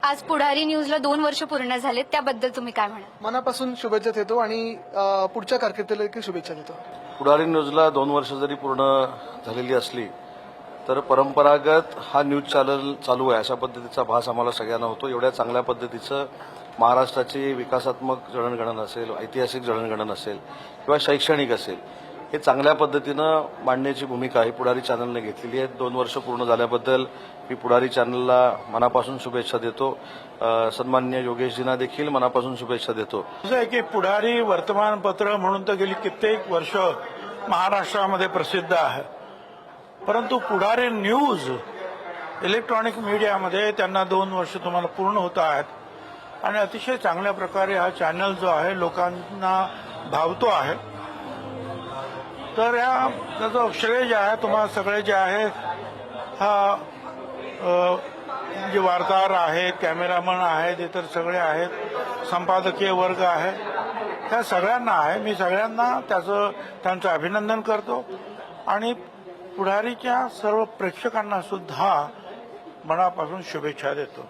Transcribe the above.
आज पुढारी न्यूजला 2 वर्ष पूर्ण झालेत, त्याबद्दल तुम्ही काय म्हणाल? मनापासून शुभेच्छा देतो आणि पुढच्या कारकिर्दीला देखील शुभेच्छा देतो. पुढारी न्यूजला 2 वर्ष जरी पूर्ण झालेली असली तर परंपरागत हा न्यूज चॅनल चालू आहे अशा पद्धतीचा भास आम्हाला सगळ्यांना होतो. एवढ्या चांगल्या पद्धतीचं महाराष्ट्राची विकासात्मक जडणघडण असेल, ऐतिहासिक जडणघडण असेल किंवा शैक्षणिक असेल, हे चांगल्या पद्धतीनं मांडण्याची भूमिका ही पुढारी चॅनलने घेतलेली आहे. 2 वर्ष पूर्ण झाल्याबद्दल मी पुढारी चॅनलला मनापासून शुभेच्छा देतो. सन्माननीय योगेशजींना देखील मनापासून शुभेच्छा देतो. असं आहे की पुढारी वर्तमानपत्र म्हणून तर गेली कित्येक वर्ष महाराष्ट्रामध्ये प्रसिद्ध आहे, परंतु पुढारी न्यूज इलेक्ट्रॉनिक मीडियामध्ये त्यांना 2 वर्ष तुम्हाला पूर्ण होत आहेत आणि अतिशय चांगल्या प्रकारे हा चॅनल जो आहे लोकांना भावतो आहे. तर त्याचं श्रेय जे आहे तुम्हाला सगळे जे आहे हा जे वार्ताहर आहेत, कॅमेरामन आहेत, इतर सगळे आहेत, संपादकीय वर्ग आहे, त्या सगळ्यांना आहे. मी सगळ्यांना त्यांचं अभिनंदन करतो आणि पुढारीच्या सर्व प्रेक्षकांना सुद्धा मनापासून शुभेच्छा देतो.